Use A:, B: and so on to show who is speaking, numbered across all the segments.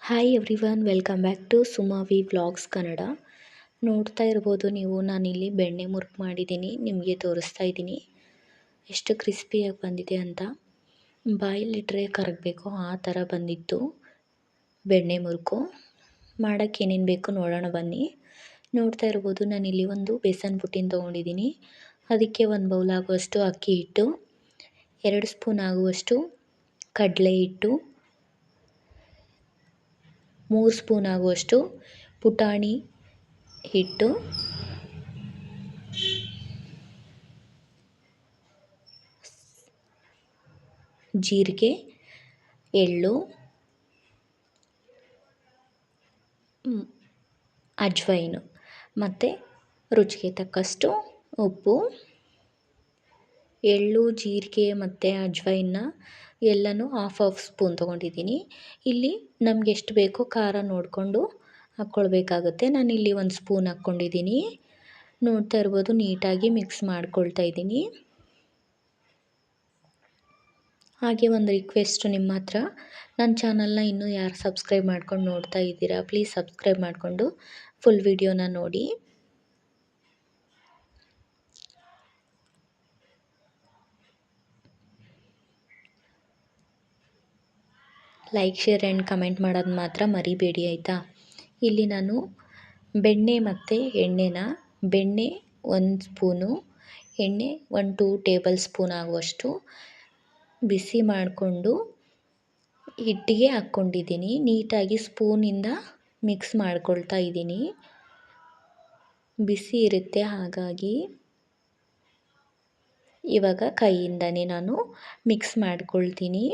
A: Hi everyone, welcome back to Sumavi vlogs Kannada. ನೋಡ್ತಾ ಇರ್ಬೋದು ನೀವು, ನಾನಿಲ್ಲಿ ಬೆಣ್ಣೆ ಮುರುಕು ಮಾಡಿದ್ದೀನಿ. ನಿಮಗೆ ತೋರಿಸ್ತಾ ಇದ್ದೀನಿ ಎಷ್ಟು ಕ್ರಿಸ್ಪಿಯಾಗಿ ಬಂದಿದೆ ಅಂತ. ಬಾಯಲ್ಲಿಟ್ಟರೆ ಕರಗಬೇಕು ಆ ಥರ ಬಂದಿತ್ತು ಬೆಣ್ಣೆ ಮುರುಕು. ಮಾಡೋಕ್ಕೆ ಏನೇನು ಬೇಕು ನೋಡೋಣ ಬನ್ನಿ. ನೋಡ್ತಾ ಇರ್ಬೋದು, ನಾನಿಲ್ಲಿ ಒಂದು ಬೇಸನ್ ಪುಟ್ಟಿನ ತೊಗೊಂಡಿದ್ದೀನಿ. ಅದಕ್ಕೆ 1 ಬೌಲ್ ಆಗುವಷ್ಟು ಅಕ್ಕಿ ಹಿಟ್ಟು, 2 ಸ್ಪೂನ್ ಆಗುವಷ್ಟು ಕಡಲೆ ಹಿಟ್ಟು, 3 ಸ್ಪೂನ್ ಆಗುವಷ್ಟು ಪುಟಾಣಿ ಹಿಟ್ಟು, ಜೀರಿಗೆ, ಎಳ್ಳು, ಅಜ್ವೈನು ಮತ್ತು ರುಚಿಗೆ ತಕ್ಕಷ್ಟು ಉಪ್ಪು. ಎಳ್ಳು, ಜೀರಿಗೆ ಮತ್ತು ಅಜ್ವೈನ್ನ ಎಲ್ಲನೂ ಹಾಫ್ ಸ್ಪೂನ್ ತೊಗೊಂಡಿದ್ದೀನಿ. ಇಲ್ಲಿ ನಮ್ಗೆ ಎಷ್ಟು ಬೇಕೋ ಖಾರ ನೋಡಿಕೊಂಡು ಹಾಕ್ಕೊಳ್ಬೇಕಾಗುತ್ತೆ. ನಾನಿಲ್ಲಿ 1 ಸ್ಪೂನ್ ಹಾಕ್ಕೊಂಡಿದ್ದೀನಿ. ನೋಡ್ತಾ ಇರ್ಬೋದು, ನೀಟಾಗಿ ಮಿಕ್ಸ್ ಮಾಡ್ಕೊಳ್ತಾ ಇದ್ದೀನಿ. ಹಾಗೆ ಒಂದು ರಿಕ್ವೆಸ್ಟು ನಿಮ್ಮ ಹತ್ರ, ನನ್ನ ಚಾನಲ್ನ ಇನ್ನೂ ಯಾರು ಸಬ್ಸ್ಕ್ರೈಬ್ ಮಾಡ್ಕೊಂಡು ನೋಡ್ತಾ ಇದ್ದೀರಾ, ಪ್ಲೀಸ್ ಸಬ್ಸ್ಕ್ರೈಬ್ ಮಾಡಿಕೊಂಡು ಫುಲ್ ವಿಡಿಯೋನ ನೋಡಿ. ಲೈಕ್, ಶೇರ್ ಆ್ಯಂಡ್ ಕಮೆಂಟ್ ಮಾಡೋದು ಮಾತ್ರ ಮರಿಬೇಡಿ ಆಯಿತಾ. ಇಲ್ಲಿ ನಾನು ಬೆಣ್ಣೆ ಮತ್ತು ಬೆಣ್ಣೆ 1 ಸ್ಪೂನು, ಎಣ್ಣೆ 1-2 ಟೇಬಲ್ ಸ್ಪೂನ್ ಆಗುವಷ್ಟು ಬಿಸಿ ಮಾಡಿಕೊಂಡು ಹಿಟ್ಟಿಗೆ ಹಾಕ್ಕೊಂಡಿದ್ದೀನಿ. ನೀಟಾಗಿ ಸ್ಪೂನಿಂದ ಮಿಕ್ಸ್ ಮಾಡ್ಕೊಳ್ತಾ ಇದ್ದೀನಿ. ಬಿಸಿ ಇರುತ್ತೆ, ಹಾಗಾಗಿ ಇವಾಗ ಕೈಯಿಂದನೇ ನಾನು ಮಿಕ್ಸ್ ಮಾಡ್ಕೊಳ್ತೀನಿ.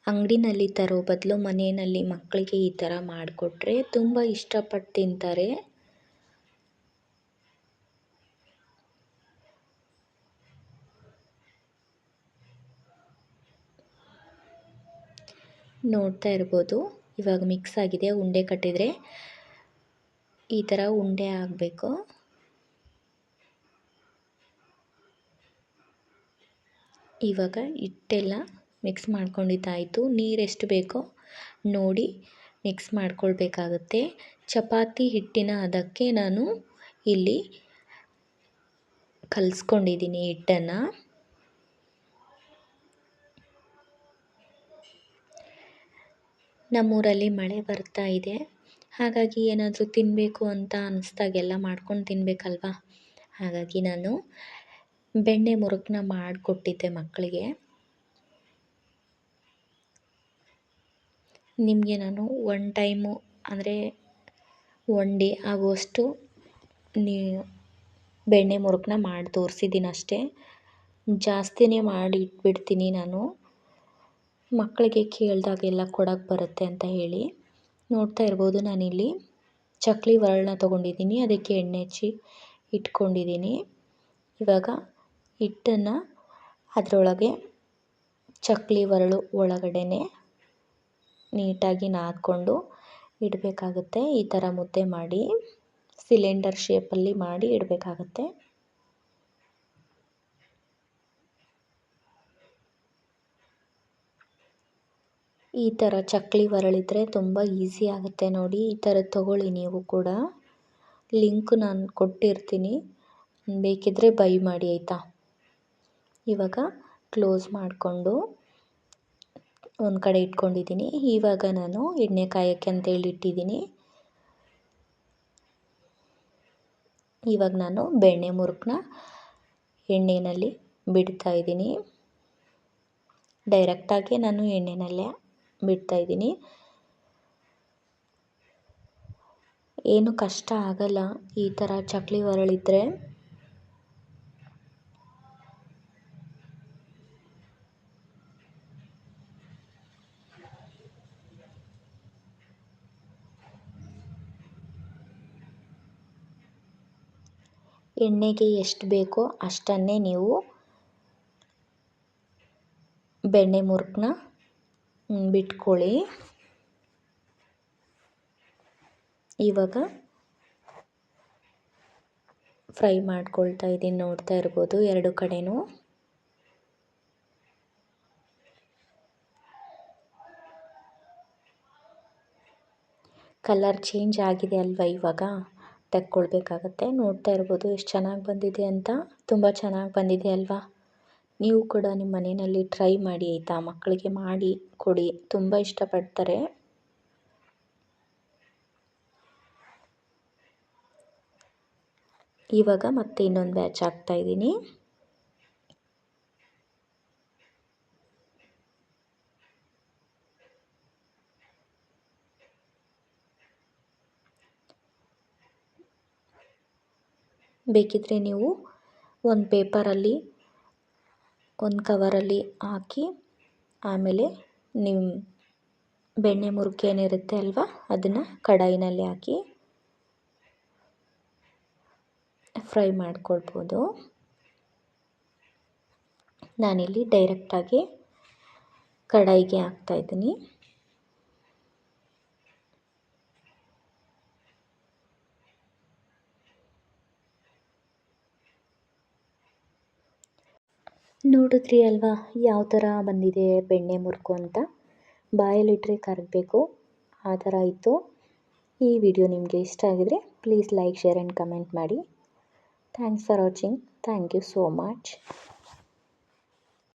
A: ಅಂಗಡಿನಲ್ಲಿ ತರೋ ಬದಲು ಮನೆಯಲ್ಲಿ ಮಕ್ಕಳಿಗೆ ಈ ಥರ ಮಾಡಿಕೊಟ್ರೆ ತುಂಬ ಇಷ್ಟಪಟ್ಟು ತಿಂತಾರೆ. ನೋಡ್ತಾ ಇರ್ಬೋದು, ಇವಾಗ ಮಿಕ್ಸ್ ಆಗಿದೆ. ಉಂಡೆ ಕಟ್ಟಿದರೆ ಈ ಥರ ಉಂಡೆ ಆಗಬೇಕು. ಇವಾಗ ಹಿಟ್ಟೆಲ್ಲ ಮಿಕ್ಸ್ ಮಾಡ್ಕೊಂಡಿದ್ದಾಯಿತು. ನೀರೆಷ್ಟು ಬೇಕೋ ನೋಡಿ ಮಿಕ್ಸ್ ಮಾಡ್ಕೊಳ್ಬೇಕಾಗುತ್ತೆ. ಚಪಾತಿ ಹಿಟ್ಟಿನ ಅದಕ್ಕೆ ನಾನು ಇಲ್ಲಿ ಕಲಿಸ್ಕೊಂಡಿದ್ದೀನಿ ಹಿಟ್ಟನ್ನು. ನಮ್ಮೂರಲ್ಲಿ ಮಳೆ ಬರ್ತಾ ಇದೆ, ಹಾಗಾಗಿ ಏನಾದರೂ ತಿನ್ನಬೇಕು ಅಂತ ಅನ್ನಿಸ್ದಾಗೆಲ್ಲ ಮಾಡ್ಕೊಂಡು ತಿನ್ನಬೇಕಲ್ವ. ಹಾಗಾಗಿ ನಾನು ಬೆಣ್ಣೆ ಮುರುಕನ್ನ ಮಾಡಿಕೊಟ್ಟಿದ್ದೆ ಮಕ್ಕಳಿಗೆ. ನಿಮಗೆ ನಾನು 1 ಟೈಮು ಅಂದರೆ 1 ಡೇ ಆಗುವಷ್ಟು ಬೆಣ್ಣೆ ಮುರುಕನ್ನ ಮಾಡಿ ತೋರಿಸಿದ್ದೀನಿ ಅಷ್ಟೇ. ಜಾಸ್ತಿನೇ ಮಾಡಿ ಇಟ್ಬಿಡ್ತೀನಿ ನಾನು, ಮಕ್ಕಳಿಗೆ ಕೇಳಿದಾಗೆಲ್ಲ ಕೊಡೋಕ್ಕೆ ಬರುತ್ತೆ ಅಂತ ಹೇಳಿ. ನೋಡ್ತಾ ಇರ್ಬೋದು, ನಾನಿಲ್ಲಿ ಚಕ್ಲಿ ಒರಳನ್ನ ತೊಗೊಂಡಿದ್ದೀನಿ. ಅದಕ್ಕೆ ಎಣ್ಣೆ ಹಚ್ಚಿ ಇಟ್ಕೊಂಡಿದ್ದೀನಿ. ಇವಾಗ ಹಿಟ್ಟನ್ನು ಅದರೊಳಗೆ ಚಕ್ಲಿ ಒರಳು ಒಳಗಡೆ ನೀಟಾಗಿ ನಾದ್ಕೊಂಡು ಇಡಬೇಕಾಗುತ್ತೆ. ಈ ಥರ ಮುದ್ದೆ ಮಾಡಿ ಸಿಲಿಂಡರ್ ಶೇಪಲ್ಲಿ ಮಾಡಿ ಇಡಬೇಕಾಗತ್ತೆ. ಈ ಥರ ಚಕ್ಲಿ ಒರಳಿದ್ರೆ ತುಂಬ ಈಸಿ ಆಗುತ್ತೆ ನೋಡಿ. ಈ ಥರ ತೊಗೊಳ್ಳಿ ನೀವು ಕೂಡ. ಲಿಂಕ್ ನಾನು ಕೊಟ್ಟಿರ್ತೀನಿ, ಬೇಕಿದ್ದರೆ ಬೈ ಮಾಡಿ ಆಯಿತಾ. ಇವಾಗ ಕ್ಲೋಸ್ ಮಾಡಿಕೊಂಡು ಒಂದು ಕಡೆ ಇಟ್ಕೊಂಡಿದ್ದೀನಿ. ಇವಾಗ ನಾನು ಎಣ್ಣೆ ಕಾಯೋಕ್ಕೆ ಅಂತೇಳಿ ಇಟ್ಟಿದ್ದೀನಿ. ಇವಾಗ ನಾನು ಬೆಣ್ಣೆ ಮುರುಕನ್ನ ಎಣ್ಣೆಯಲ್ಲಿ ಬಿಡ್ತಾಯಿದ್ದೀನಿ. ಡೈರೆಕ್ಟಾಗಿ ನಾನು ಎಣ್ಣೆನಲ್ಲೇ ಬಿಡ್ತಾಯಿದ್ದೀನಿ. ಏನು ಕಷ್ಟ ಆಗಲ್ಲ ಈ ಥರ ಚಕ್ಲಿ ಒರಳಿದ್ರೆ. ಎಣ್ಣೆಗೆ ಎಷ್ಟು ಬೇಕೋ ಅಷ್ಟನ್ನೇ ನೀವು ಬೆಣ್ಣೆ ಮುರುಕನ್ನ ಬಿಟ್ಕೊಳ್ಳಿ. ಇವಾಗ ಫ್ರೈ ಮಾಡ್ಕೊಳ್ತಾ ಇದ್ದೀನಿ. ನೋಡ್ತಾ ಇರ್ಬೋದು, 2 ಕಡೆನೂ ಕಲರ್ ಚೇಂಜ್ ಆಗಿದೆ ಅಲ್ವಾ ಇವಾಗ ತೆಕ್ಕೊಳ್ಬೇಕಾಗತ್ತೆ. ನೋಡ್ತಾ ಇರ್ಬೋದು ಎಷ್ಟು ಚೆನ್ನಾಗಿ ಬಂದಿದೆ ಅಂತ. ತುಂಬ ಚೆನ್ನಾಗಿ ಬಂದಿದೆ ಅಲ್ವಾ. ನೀವು ಕೂಡ ನಿಮ್ಮ ಮನೆಯಲ್ಲಿ ಟ್ರೈ ಮಾಡಿ ಆಯಿತಾ. ಮಕ್ಕಳಿಗೆ ಮಾಡಿ ಕೊಡಿ, ತುಂಬ ಇಷ್ಟಪಡ್ತಾರೆ. ಇವಾಗ ಮತ್ತೆ ಇನ್ನೊಂದು ಬ್ಯಾಚ್ ಹಾಕ್ತಾಯಿದ್ದೀನಿ. ಬೇಕಿದ್ದರೆ ನೀವು ಒಂದು ಪೇಪರಲ್ಲಿ ಒಂದು ಕವರಲ್ಲಿ ಹಾಕಿ ಆಮೇಲೆ ನಿಮ್ಮ ಬೆಣ್ಣೆ ಮುರುಕು ಏನಿರುತ್ತೆ ಅಲ್ವಾ ಅದನ್ನು ಕಡಾಯಿನಲ್ಲಿ ಹಾಕಿ ಫ್ರೈ ಮಾಡ್ಕೊಳ್ಬೋದು. ನಾನಿಲ್ಲಿ ಡೈರೆಕ್ಟಾಗಿ ಕಡಾಯಿಗೆ ಹಾಕ್ತಾಯಿದ್ದೀನಿ. ನೋಡಿದ್ರಿ ಅಲ್ವಾ ಯಾವ ಥರ ಬಂದಿದೆ ಬೆಣ್ಣೆ ಮುರುಕು ಅಂತ. ಬಾಯಲ್ಲಿಟ್ಟರೆ ಕರಗಬೇಕು ಆ ಥರ ಇತ್ತು. ಈ ವಿಡಿಯೋ ನಿಮಗೆ ಇಷ್ಟ ಆಗಿದರೆ please like, share and comment ಮಾಡಿ. Thanks for watching. Thank you so much.